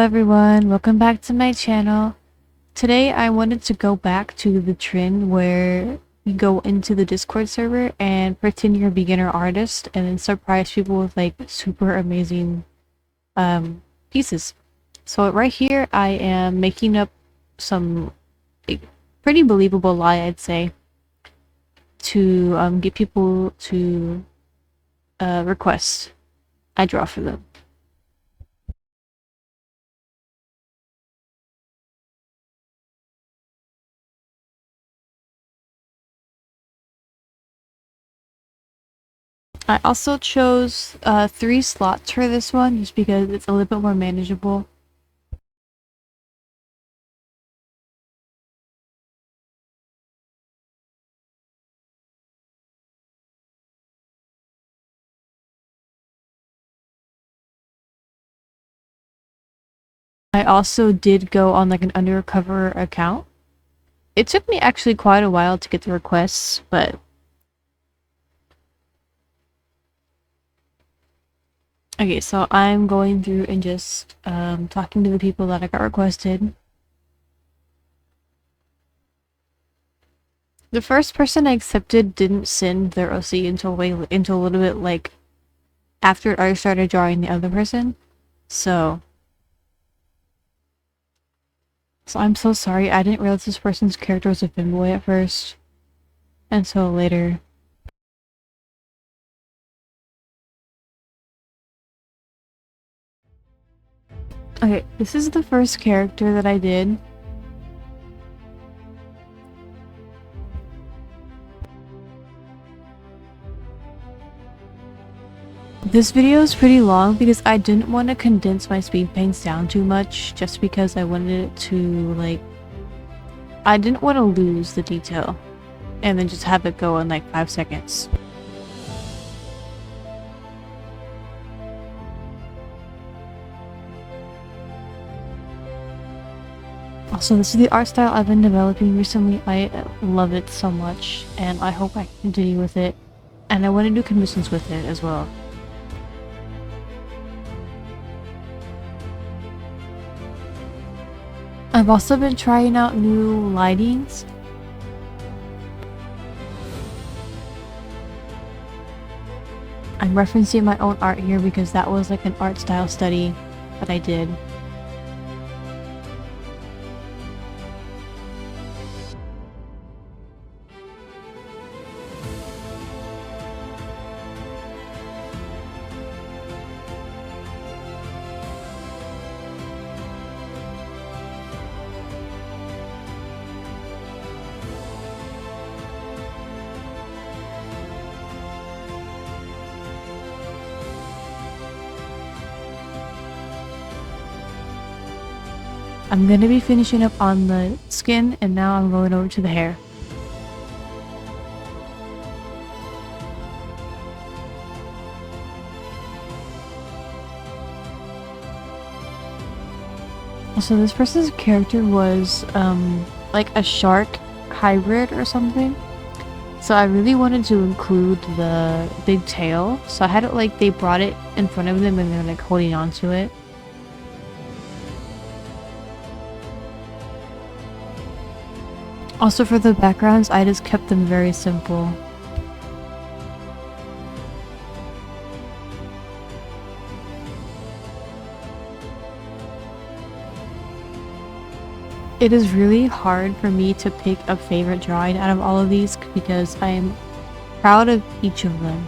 everyone, welcome back to my channel. Today I wanted to go back to the trend where you go into the Discord server and pretend you're a beginner artist and then surprise people with like super amazing pieces. So right here I am making up some pretty believable lie, I'd say, to get people to request I draw for them. I also chose 3 slots for this one just because it's a little bit more manageable. I also did go on like an undercover account. It took me actually quite a while to get the requests, but okay, so I'm going through and just talking to the people that I got requested. The first person I accepted didn't send their OC until a little bit like after I started drawing the other person. So I'm so sorry. I didn't realize this person's character was a femboy at first until later. Okay, this is the first character that I did. This video is pretty long because I didn't want to condense my speed paints down too much just because I wanted it to like... I didn't want to lose the detail and then just have it go in like 5 seconds. Also, this is the art style I've been developing recently. I love it so much and I hope I can continue with it, and I want to do commissions with it as well. I've also been trying out new lightings. I'm referencing my own art here because that was like an art style study that I did. I'm gonna be finishing up on the skin, and now I'm going over to the hair. So this person's character was like a shark hybrid or something. So I really wanted to include the big tail. So I had it like they brought it in front of them and they're like holding on to it. Also for the backgrounds, I just kept them very simple. It is really hard for me to pick a favorite drawing out of all of these because I am proud of each of them.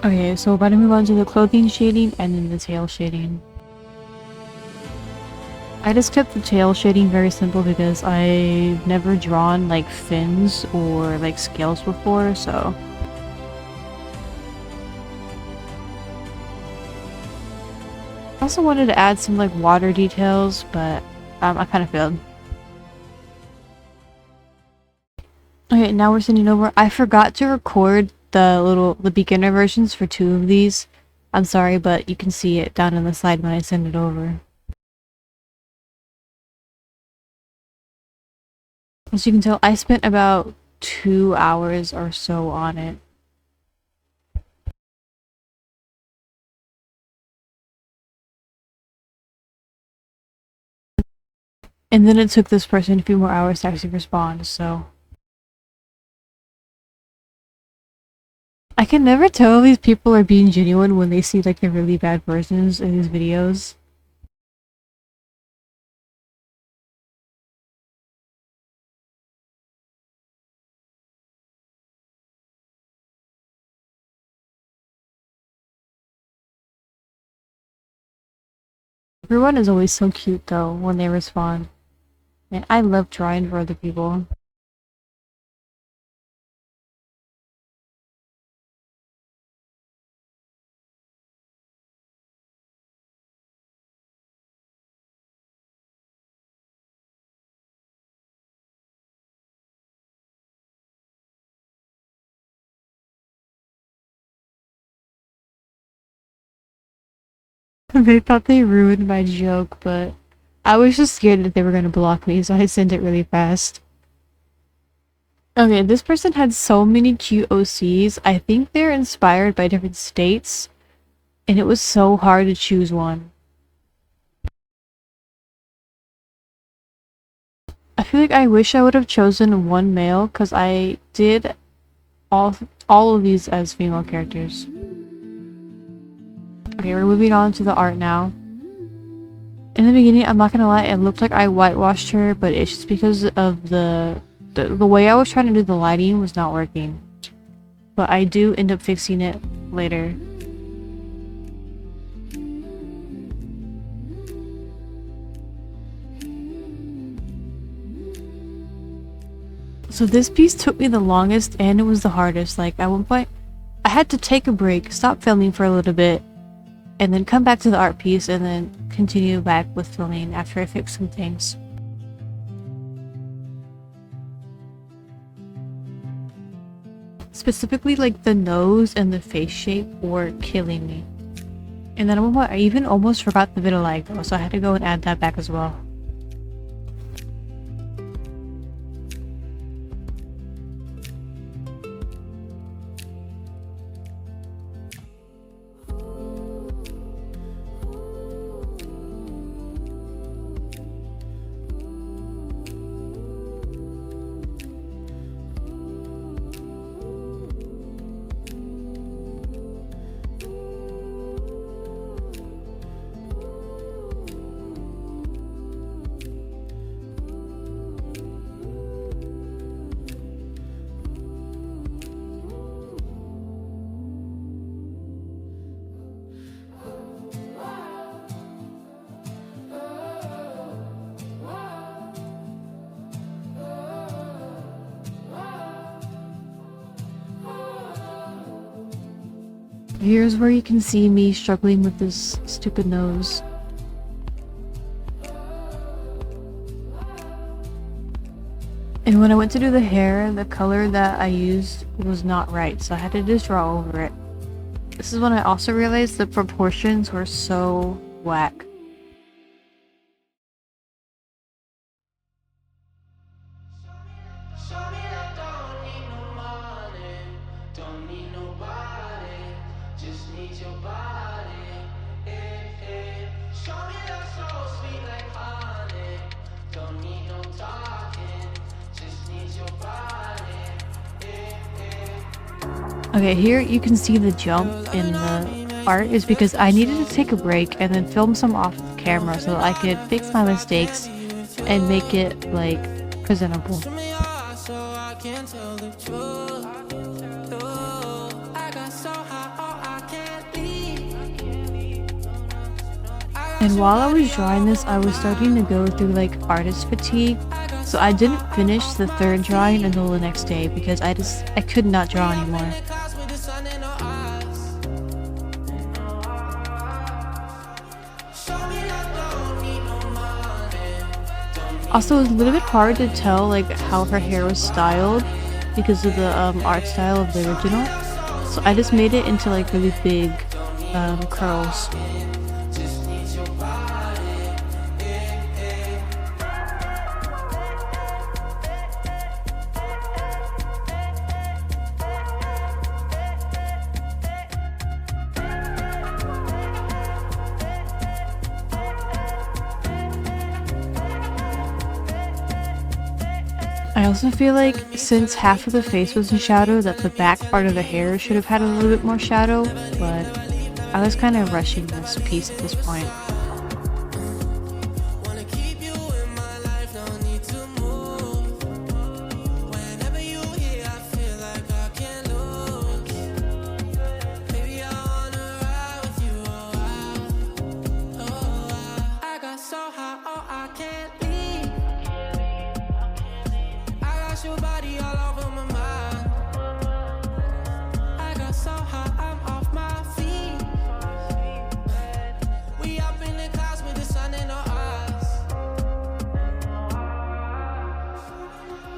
Okay, so we're about to move on to the clothing shading and then the tail shading. I just kept the tail shading very simple because I've never drawn like fins or like scales before, so... I also wanted to add some like water details, but I kind of failed. Okay, now we're sending over. I forgot to record the beginner versions for 2 of these. I'm sorry, but you can see it down on the side when I send it over. As you can tell, I spent about 2 hours or so on it. And then it took this person a few more hours to actually respond, so... I can never tell if these people are being genuine when they see like the really bad versions of these videos. Everyone is always so cute though when they respond. And I love drawing for other people. They thought they ruined my joke, but I was just scared that they were gonna block me, so I sent it really fast. Okay, this person had so many cute OCs. I think they're inspired by different states, and it was so hard to choose one. I feel like I wish I would have chosen one male, because I did all of these as female characters. Okay, we're moving on to the art now. In the beginning, I'm not gonna lie, it looked like I whitewashed her, but it's just because of the way I was trying to do the lighting was not working. But I do end up fixing it later. So this piece took me the longest and it was the hardest. Like at one point, I had to take a break, stop filming for a little bit, and then come back to the art piece and then continue back with filming after I fix some things. Specifically like the nose and the face shape were killing me. And then at one point I even almost forgot the vitiligo, so I had to go and add that back as well. Here's where you can see me struggling with this stupid nose. And when I went to do the hair, the color that I used was not right, so I had to just draw over it. This is when I also realized the proportions were so whack. Okay, here you can see the jump in the art is because I needed to take a break and then film some off camera so that I could fix my mistakes and make it, like, presentable. And while I was drawing this, I was starting to go through, like, artist fatigue. So I didn't finish the third drawing until the next day because I could not draw anymore. Also, it was a little bit hard to tell like how her hair was styled because of the art style of the original. So I just made it into like really big curls. I also feel like since half of the face was in shadow that the back part of the hair should have had a little bit more shadow, but I was kind of rushing this piece at this point. Your body all over my mind. I got so high, I'm off my feet. We up in the clouds with the sun in our eyes.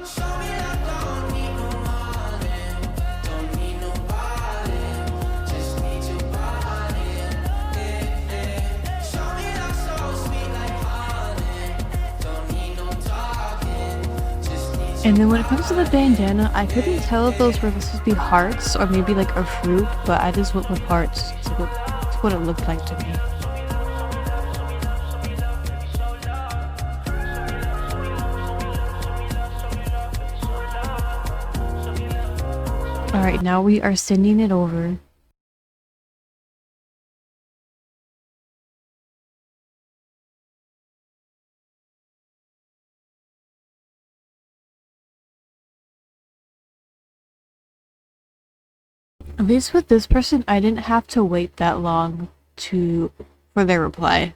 Show me I don't need no money, don't need nobody, just need your body. Show me I'm so sweet like honey, don't need no talking. And then when it comes to the bandana, I couldn't tell if those were supposed to be hearts or maybe like a fruit, but I just went with hearts. It's what it looked like to me. Alright, now we are sending it over. At least with this person, I didn't have to wait that long for their reply.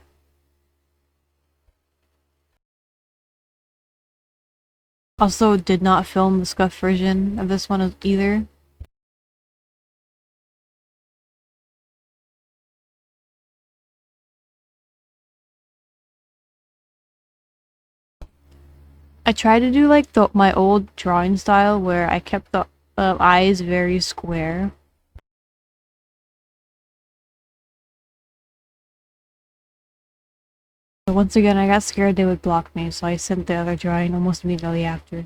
Also, did not film the scuff version of this one either. I tried to do like my old drawing style where I kept the eyes very square. But once again, I got scared they would block me, so I sent the other drawing almost immediately after.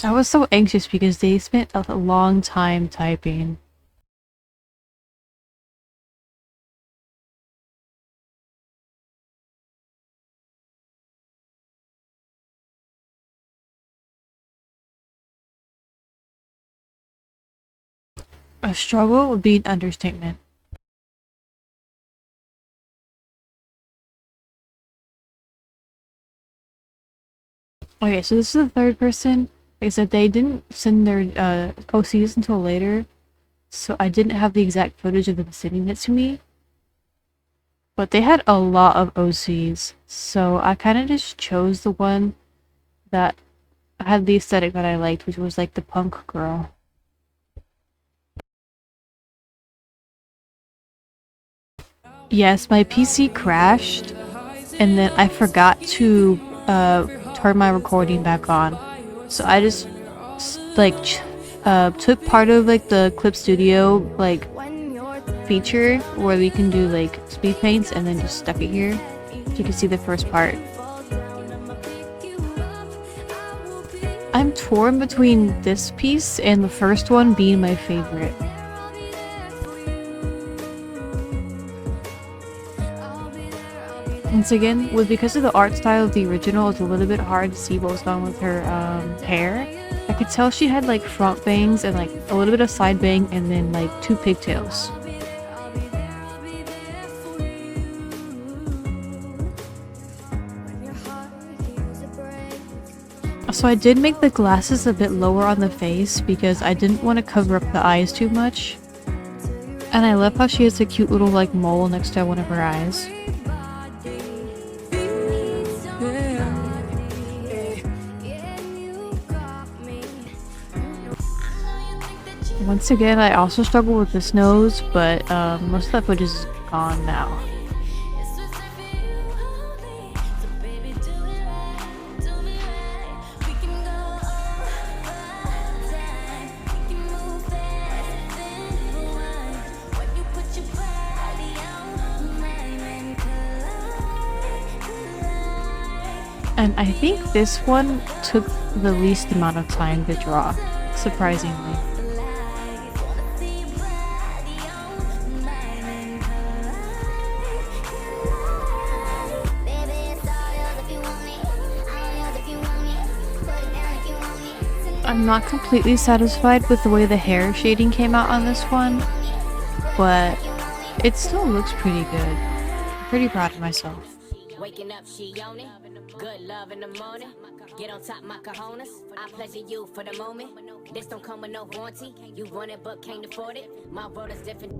I was so anxious because they spent a long time typing. A struggle would be an understatement. Okay, so this is the third person. Like I said, they didn't send their OCs until later, so I didn't have the exact footage of them sending it to me. But they had a lot of OCs, so I kind of just chose the one that had the aesthetic that I liked, which was like the punk girl. Yes, my PC crashed, and then I forgot to turn my recording back on. So I just like took part of like the Clip Studio like feature where we can do like speed paints and then just stuck it here so you can see the first part. I'm torn between this piece and the first one being my favorite. Once again, because of the art style of the original, it's a little bit hard to see what was going on with her hair. I could tell she had like front bangs and like a little bit of side bang and then like 2 pigtails. So I did make the glasses a bit lower on the face because I didn't want to cover up the eyes too much. And I love how she has a cute little like mole next to one of her eyes. Once again, I also struggle with this nose, but most of that footage is gone now. And I think this one took the least amount of time to draw, surprisingly. I'm not completely satisfied with the way the hair shading came out on this one, but it still looks pretty good. I'm pretty proud of myself. Waking up, she own it. Good love in the morning. Get on top, my cojones. I pleasure you for the moment. This don't come with no warranty. You want it but can't afford it. My world is different.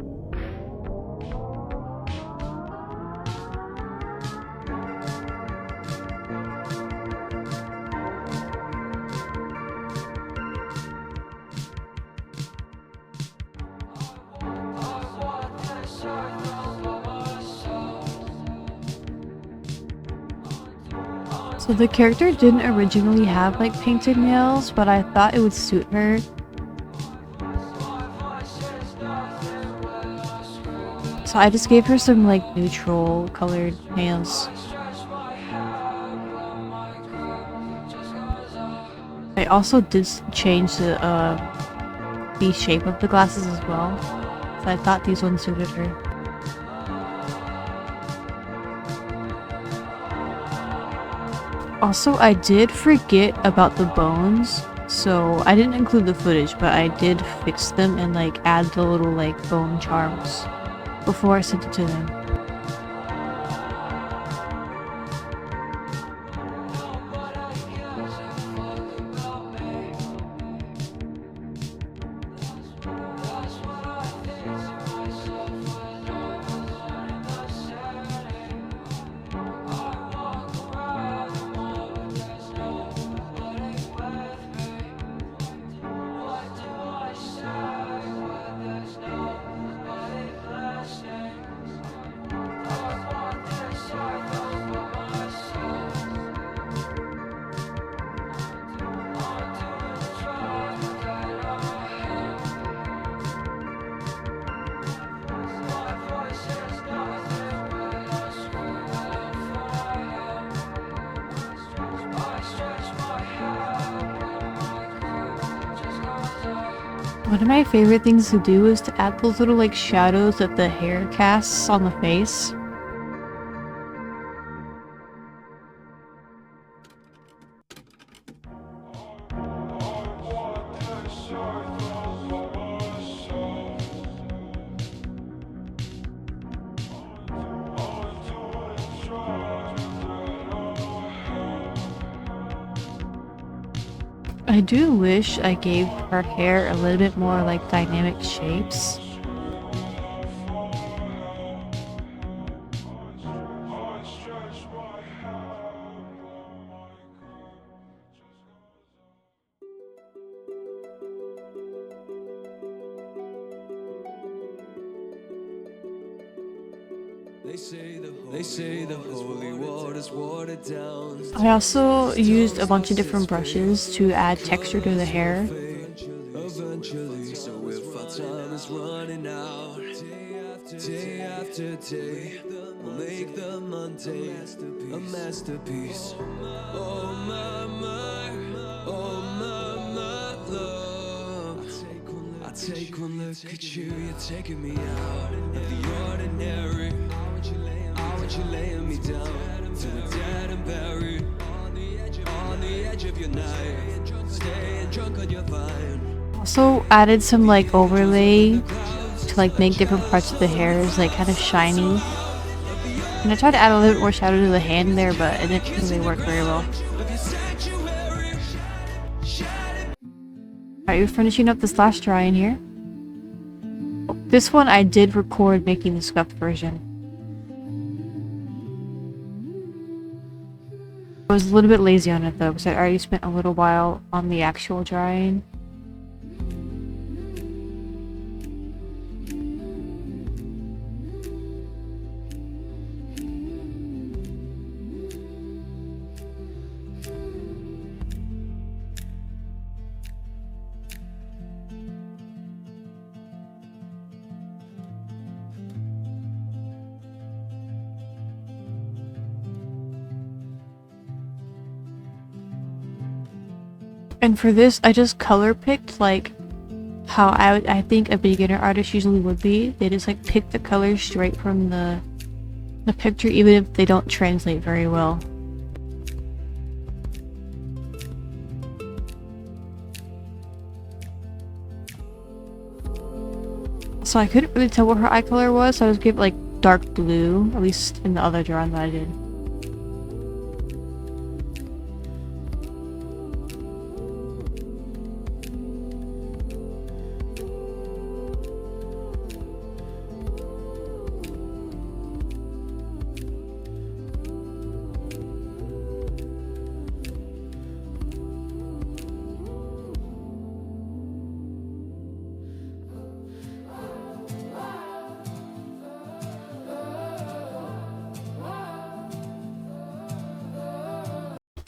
So the character didn't originally have like painted nails, but I thought it would suit her. So I just gave her some like neutral colored nails. I also did change the shape of the glasses as well. So I thought these ones suited her. Also, I did forget about the bones, so I didn't include the footage, but I did fix them and like add the little like bone charms before I sent it to them. One of my favorite things to do is to add those little like shadows that the hair casts on the face. I do wish I gave her hair a little bit more like dynamic shapes. They say the holy water's watered down. I also used a bunch of different brushes to add texture to the hair. Eventually, so if our time is running out, day after day, we'll make the mundane a masterpiece. Oh my love. I take one look at you, you're taking me out of the ordinary. I want you laying me down to a dead and buried on the edge of your night, staying drunk on your vine. Also added some like overlay to like make different parts of the hair is like kind of shiny. And I tried to add a little bit more shadow to the hand there, but it didn't really work very well. Alright, we're finishing up this last drawing here. This one I did record making the scuffed version. I was a little bit lazy on it though, because I already spent a little while on the actual drawing. And for this, I just color picked like how I think a beginner artist usually would be. They just like pick the colors straight from the picture, even if they don't translate very well. So I couldn't really tell what her eye color was, so I just gave it like dark blue, at least in the other drawing that I did.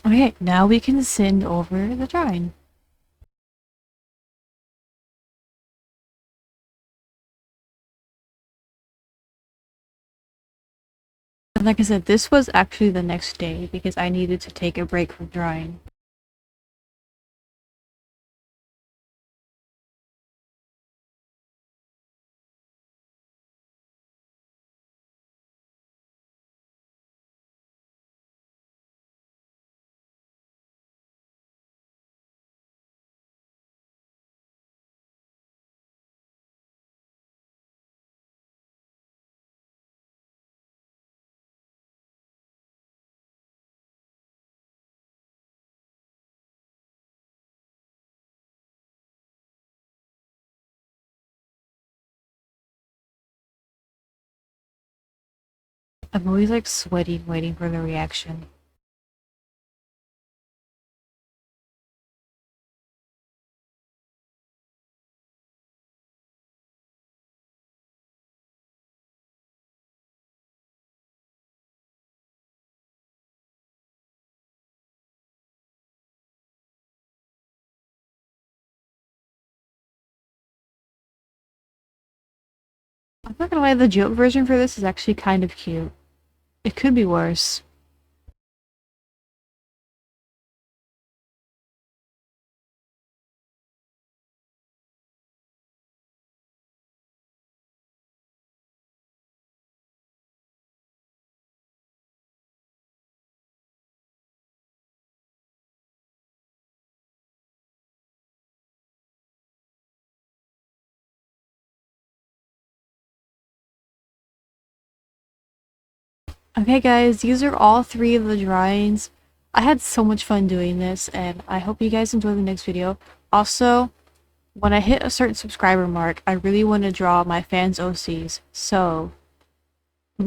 Okay, now we can send over the drawing. And like I said, this was actually the next day because I needed to take a break from drawing. I'm always like sweating, waiting for the reaction. I'm not gonna lie, the joke version for this is actually kind of cute. It could be worse. Okay guys, these are all 3 of the drawings. I had so much fun doing this, and I hope you guys enjoy the next video. Also, when I hit a certain subscriber mark, I really want to draw my fans' OCs, so